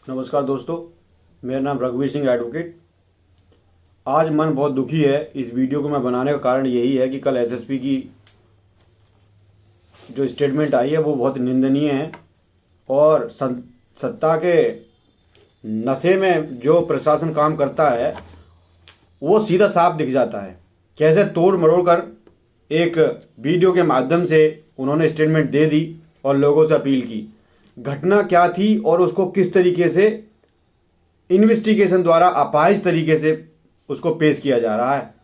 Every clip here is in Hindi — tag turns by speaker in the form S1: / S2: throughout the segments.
S1: नमस्कार दोस्तों, मेरा नाम रघुवीर सिंह एडवोकेट। आज मन बहुत दुखी है। इस वीडियो को मैं बनाने का कारण यही है कि कल एसएसपी की जो स्टेटमेंट आई है वो बहुत निंदनीय है और सत्ता के नशे में जो प्रशासन काम करता है वो सीधा साफ दिख जाता है। कैसे तोड़ मरोड़ कर एक वीडियो के माध्यम से उन्होंने स्टेटमेंट दे दी और लोगों से अपील की। घटना क्या थी और उसको किस तरीके से इन्वेस्टिगेशन द्वारा अपाहिज तरीके से उसको पेश किया जा रहा है।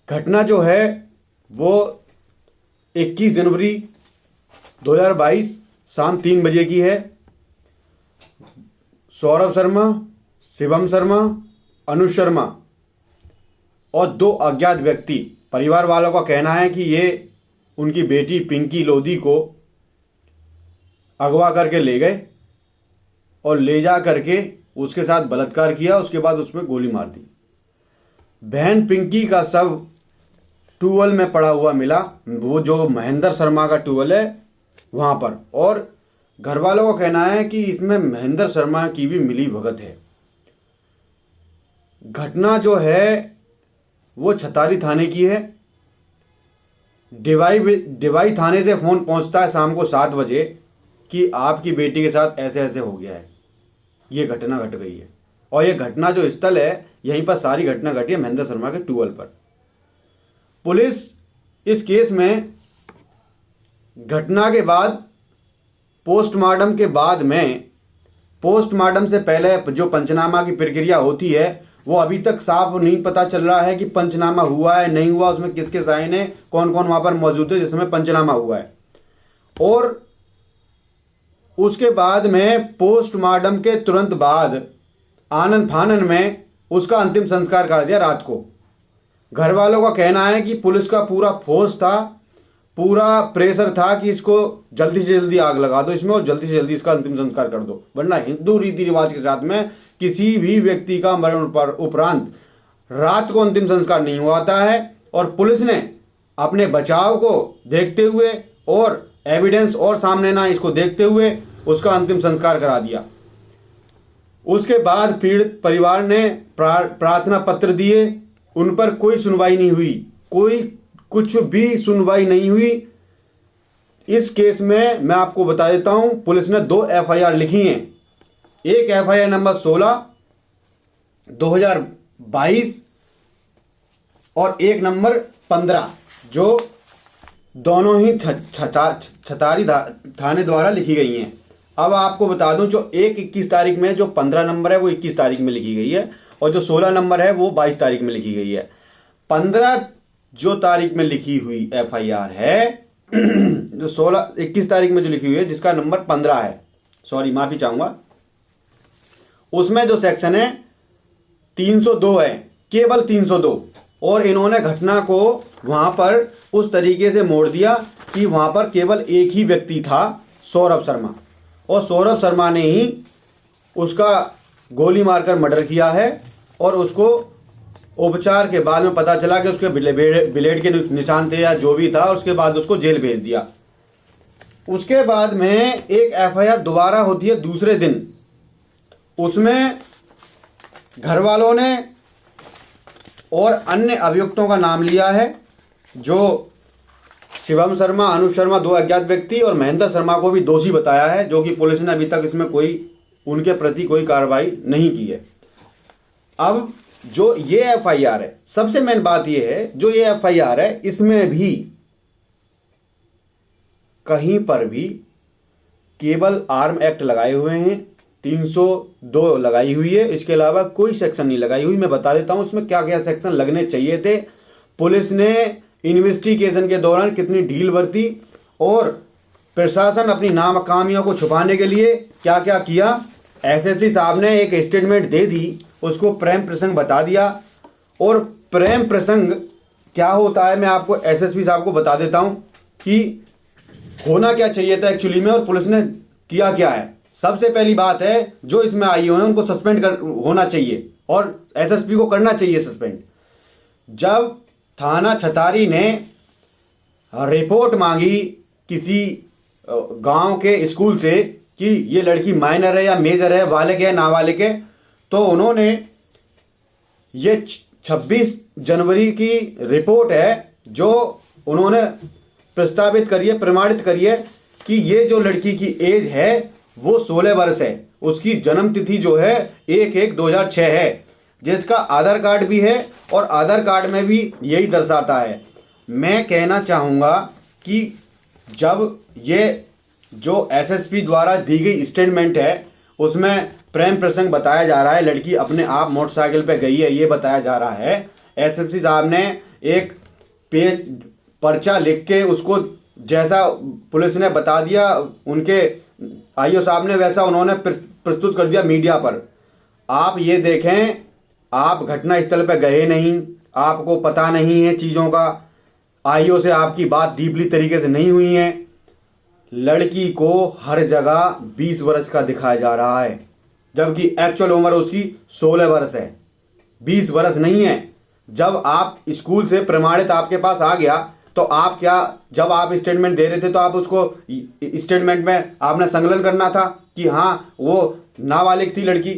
S1: घटना जो है वो 21 जनवरी 2022 शाम 3 बजे की है। सौरभ शर्मा, शिवम शर्मा, अनुज शर्मा और 2 अज्ञात व्यक्ति, परिवार वालों का कहना है कि ये उनकी बेटी पिंकी लोधी को अगवा करके ले गए और ले जा करके उसके साथ बलात्कार किया। उसके बाद उसमें गोली मार दी। बहन पिंकी का शव ट्यूबवेल में पड़ा हुआ मिला, वो जो महेंद्र शर्मा का ट्यूबवेल है वहां पर। और घर वालों का कहना है कि इसमें महेंद्र शर्मा की भी मिली भगत है। घटना जो है वो छतारी थाने की है। डिवाई थाने से फोन पहुंचता है शाम को 7 बजे कि आपकी बेटी के साथ ऐसे ऐसे हो गया है, ये घटना घट गई है। और ये घटना जो स्थल है यहीं पर सारी घटना घटी है महेंद्र शर्मा के ट्यूबवेल पर। पुलिस इस केस में घटना के बाद पोस्टमार्टम के बाद में, पोस्टमार्टम से पहले जो पंचनामा की प्रक्रिया होती है वो अभी तक साफ नहीं पता चल रहा है कि पंचनामा हुआ है नहीं हुआ, उसमें किसके साइन है, कौन कौन वहां पर मौजूद है जिसमें पंचनामा हुआ है। और उसके बाद में पोस्टमार्टम के तुरंत बाद आनन फानन में उसका अंतिम संस्कार कर दिया रात को। घर वालों का कहना है कि पुलिस का पूरा फोर्स था, पूरा प्रेशर था कि इसको जल्दी से जल्दी आग लगा दो इसमें और जल्दी से जल्दी इसका अंतिम संस्कार कर दो, वरना हिंदू रीति रिवाज के साथ में किसी भी व्यक्ति का मरण पर उपरांत रात को अंतिम संस्कार नहीं होता है। और पुलिस ने अपने बचाव को देखते हुए और एविडेंस और सामने ना इसको देखते हुए उसका अंतिम संस्कार करा दिया। उसके बाद पीड़ित परिवार ने प्रार्थना पत्र दिए, उन पर कोई सुनवाई नहीं हुई, कोई कुछ भी सुनवाई नहीं हुई। इस केस में मैं आपको बता देता हूं, पुलिस ने 2 एफआईआर लिखी हैं। एक एफआईआर नंबर 16 2022 और एक नंबर 15 जो दोनों ही छतारी थाने द्वारा लिखी गई हैं। अब आपको बता दूं, जो 21 तारीख में जो 15 नंबर है वो 21 तारीख में लिखी गई है और जो 16 नंबर है वो 22 तारीख में लिखी गई है। 15 जो तारीख में लिखी हुई एफआईआर है जो 21 तारीख में जो लिखी हुई है जिसका नंबर 15 है, सॉरी माफी चाहूंगा, उसमें जो सेक्शन है 302 है, केवल 302। और इन्होंने घटना को वहां पर उस तरीके से मोड़ दिया कि वहां पर केवल एक ही व्यक्ति था, सौरभ शर्मा, और सौरभ शर्मा ने ही उसका गोली मारकर मर्डर किया है। और उसको उपचार के बाद में पता चला कि उसके ब्लेड के निशान थे या जो भी था, उसके बाद उसको जेल भेज दिया। उसके बाद में एक एफआईआर दोबारा होती है दूसरे दिन। उसमें घर वालों ने और अन्य अभियुक्तों का नाम लिया है, जो शिवम शर्मा, अनुज शर्मा 2 अज्ञात व्यक्ति और महेंद्र शर्मा को भी दोषी बताया है, जो कि पुलिस ने अभी तक इसमें कोई उनके प्रति कोई कार्रवाई नहीं की है। अब जो ये एफआईआर है, सबसे मेन बात ये है, जो ये एफआईआर है इसमें भी कहीं पर भी केवल आर्म एक्ट लगाए हुए हैं, 302 लगाई हुई है, इसके अलावा कोई सेक्शन नहीं लगाई हुई। मैं बता देता हूं इसमें क्या क्या सेक्शन लगने चाहिए थे। पुलिस ने इन्वेस्टिगेशन के दौरान कितनी ढील बरती और प्रशासन अपनी नाकामियों को छुपाने के लिए क्या क्या किया। एसएसपी साहब ने एक स्टेटमेंट दे दी, उसको प्रेम प्रसंग बता दिया। और प्रेम प्रसंग क्या होता है मैं आपको एसएसपी साहब को बता देता हूं कि होना क्या चाहिए था एक्चुअली में और पुलिस ने किया क्या है। सबसे पहली बात है, जो इसमें आई हुए हैं उनको सस्पेंड होना चाहिए और एसएसपी को करना चाहिए सस्पेंड। जब थाना छतारी ने रिपोर्ट मांगी किसी गांव के स्कूल से कि ये लड़की माइनर है या मेजर है, बालिग है नाबालिग है, तो उन्होंने ये 26 जनवरी की रिपोर्ट है जो उन्होंने प्रस्तावित करी है, प्रमाणित करी है कि ये जो लड़की की एज है वो 16 वर्ष है। उसकी जन्म तिथि जो है 1/1/2006 है, जिसका आधार कार्ड भी है और आधार कार्ड में भी यही दर्शाता है। मैं कहना चाहूँगा कि जब ये जो एसएसपी द्वारा दी गई स्टेटमेंट है उसमें प्रेम प्रसंग बताया जा रहा है, लड़की अपने आप मोटरसाइकिल पे गई है ये बताया जा रहा है। एसएसपी साहब ने एक पेज पर्चा लिख के उसको जैसा पुलिस ने बता दिया, उनके आईओ साहब ने वैसा उन्होंने प्रस्तुत कर दिया मीडिया पर। आप ये देखें, आप घटना स्थल पर गए नहीं, आपको पता नहीं है चीज़ों का, आईओ से आपकी बात डीपली तरीके से नहीं हुई है। लड़की को हर जगह 20 वर्ष का दिखाया जा रहा है, जबकि एक्चुअल उम्र उसकी 16 वर्ष है, 20 वर्ष नहीं है। जब आप स्कूल से प्रमाणित आपके पास आ गया तो आप क्या, जब आप स्टेटमेंट दे रहे थे तो आप उसको स्टेटमेंट में आपने संकलन करना था कि हाँ वो नाबालिग थी लड़की,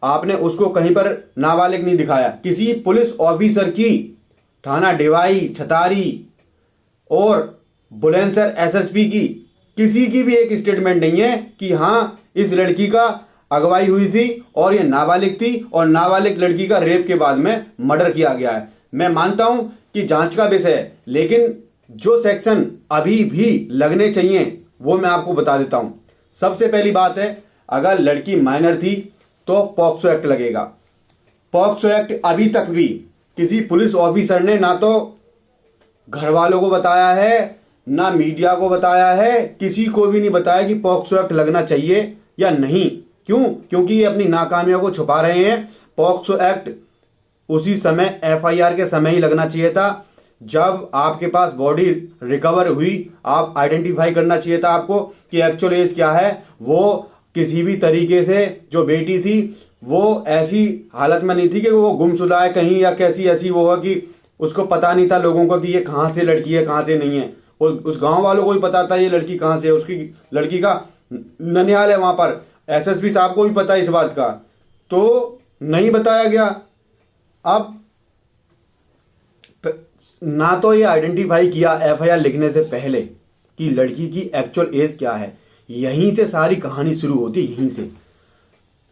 S1: आपने उसको कहीं पर नाबालिग नहीं दिखाया। किसी पुलिस ऑफिसर की, थाना डिवाई, छतारी और बुलंदशहर एसएसपी की, किसी की भी एक स्टेटमेंट नहीं है कि हाँ इस लड़की का अगवाई हुई थी और ये नाबालिग थी और नाबालिग लड़की का रेप के बाद में मर्डर किया गया है। मैं मानता हूं कि जांच का विषय है, लेकिन जो सेक्शन अभी भी लगने चाहिए वो मैं आपको बता देता हूं। सबसे पहली बात है, अगर लड़की माइनर थी तो पॉक्सो एक्ट लगेगा। पॉक्सो एक्ट अभी तक भी किसी पुलिस ऑफिसर ने ना तो घर वालों को बताया है ना मीडिया को बताया है, किसी को भी नहीं बताया कि पॉक्सो एक्ट लगना चाहिए या नहीं। क्यों? क्योंकि ये अपनी नाकामियों को छुपा रहे हैं। पॉक्सो एक्ट उसी समय एफआईआर के समय ही लगना चाहिए था जब आपके पास बॉडी रिकवर हुई। आप आइडेंटिफाई करना चाहिए था आपको कि एक्चुअल एज क्या है। वो किसी भी तरीके से जो बेटी थी वो ऐसी हालत में नहीं थी कि वो गुमशुदा है कहीं या कैसी ऐसी वो है कि उसको पता नहीं था लोगों को कि ये कहाँ से लड़की है कहाँ से नहीं है। उस गांव वालों को भी पता था ये लड़की कहाँ से है, उसकी लड़की का ननिहाल है वहां पर। एसएसपी साहब को भी पता है इस बात का, तो नहीं बताया गया। अब ना तो ये आइडेंटिफाई किया एफआईआर लिखने से पहले कि लड़की की एक्चुअल एज क्या है, यहीं से सारी कहानी शुरू होती, यहीं से।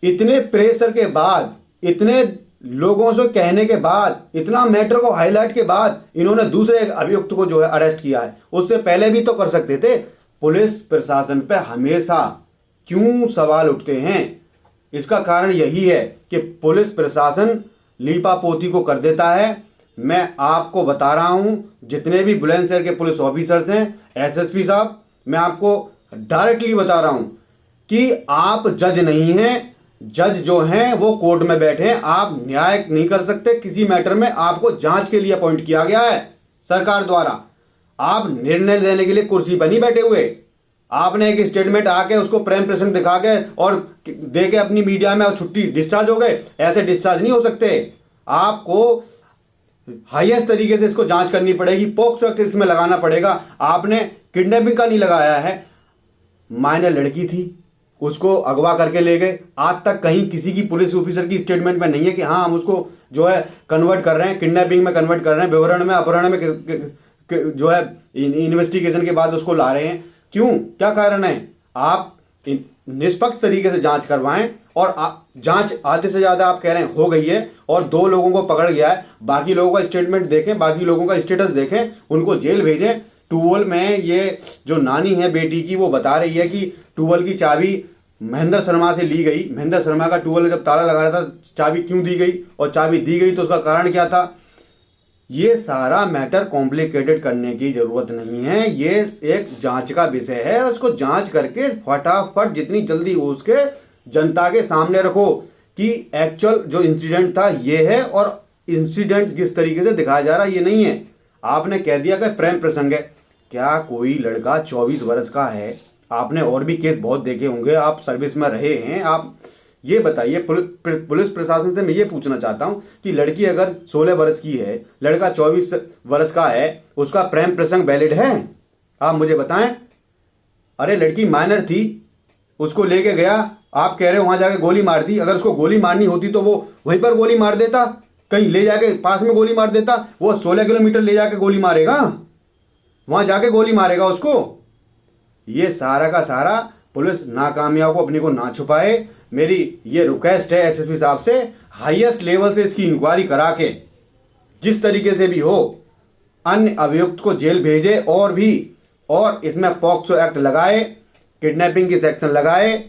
S1: इतने प्रेशर के बाद, इतने लोगों से कहने के बाद, इतना मैटर को हाईलाइट के बाद इन्होंने दूसरे अभियुक्त को जो है अरेस्ट किया है। उससे पहले भी तो कर सकते थे। पुलिस प्रशासन पे हमेशा क्यों सवाल उठते हैं? इसका कारण यही है कि पुलिस प्रशासन लीपापोती को कर देता है। मैं आपको बता रहा हूं, जितने भी बुलंदशहर के पुलिस ऑफिसर्स हैं, एसएसपी साहब, मैं आपको डायरेक्टली बता रहा हूं कि आप जज नहीं हैं। जज जो हैं वो कोर्ट में बैठे हैं, आप न्याय नहीं कर सकते किसी मैटर में। आपको जांच के लिए अपॉइंट किया गया है सरकार द्वारा, आप निर्णय देने के लिए कुर्सी पर नहीं बैठे हुए। आपने एक स्टेटमेंट आके उसको प्रेम प्रसंग दिखा के और दे के अपनी मीडिया में छुट्टी डिस्चार्ज हो गए, ऐसे डिस्चार्ज नहीं हो सकते। आपको हाईएस्ट तरीके से इसको जांच करनी पड़ेगी, पॉक्सो एक्ट इसमें लगाना पड़ेगा। आपने किडनैपिंग का नहीं लगाया है, माइनर लड़की थी, उसको अगवा करके ले गए। आज तक कहीं किसी की पुलिस ऑफिसर की स्टेटमेंट में नहीं है कि हाँ हम उसको जो है कन्वर्ट कर रहे हैं, किडनैपिंग में कन्वर्ट कर रहे हैं, विवरण में अपहरण में जो है इन्वेस्टिगेशन के बाद उसको ला रहे हैं। क्यों? क्या कारण है? आप निष्पक्ष तरीके से जांच करवाएं और जांच आधे से ज्यादा आप कह रहे हैं हो गई है और 2 लोगों को पकड़ गया है, बाकी लोगों का स्टेटमेंट देखें, बाकी लोगों का स्टेटस देखें, उनको जेल भेजें। टूवल में ये जो नानी है बेटी की वो बता रही है कि टूवल की चाबी महेंद्र शर्मा से ली गई। महेंद्र शर्मा का टूवल जब ताला लगा रहा था, चाबी क्यों दी गई और चाबी दी गई तो उसका कारण क्या था? ये सारा मैटर कॉम्प्लिकेटेड करने की जरूरत नहीं है। ये एक जांच का विषय है, उसको जांच करके फटाफट जितनी जल्दी हो उसके जनता के सामने रखो कि एक्चुअल जो इंसिडेंट था ये है और इंसिडेंट किस तरीके से दिखाया जा रहा है ये नहीं है। आपने कह दिया कि प्रेम प्रसंग है। क्या कोई लड़का 24 वर्ष का है? आपने और भी केस बहुत देखे होंगे, आप सर्विस में रहे हैं, आप ये बताइए। पुलिस प्रशासन से मैं ये पूछना चाहता हूं कि लड़की अगर 16 वर्ष की है, लड़का 24 वर्ष का है, उसका प्रेम प्रसंग वैलिड है? आप मुझे बताएं। अरे लड़की माइनर थी, उसको लेके गया, आप कह रहे हो वहां जाके गोली मार दी। अगर उसको गोली मारनी होती तो वो वहीं पर गोली मार देता, कहीं ले जाके पास में गोली मार देता। वो 16 किलोमीटर ले जाके गोली मारेगा, वहां जाके गोली मारेगा उसको। ये सारा का सारा पुलिस नाकामयाब को अपनी को ना छुपाए। मेरी ये रिक्वेस्ट है एसएसपी साहब से, हाईएस्ट लेवल से इसकी इंक्वायरी करा के जिस तरीके से भी हो अन्य अभियुक्त को जेल भेजे, और इसमें पॉक्सो एक्ट लगाए, किडनैपिंग की सेक्शन लगाए,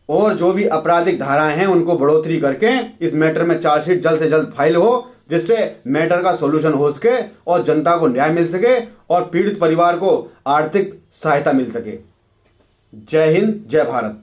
S1: और जो भी आपराधिक धाराएं हैं उनको बढ़ोतरी करके इस मैटर में चार्जशीट जल्द से जल्द फाइल हो, जिससे मैटर का सॉल्यूशन हो सके और जनता को न्याय मिल सके और पीड़ित परिवार को आर्थिक सहायता मिल सके। जय हिंद, जय भारत।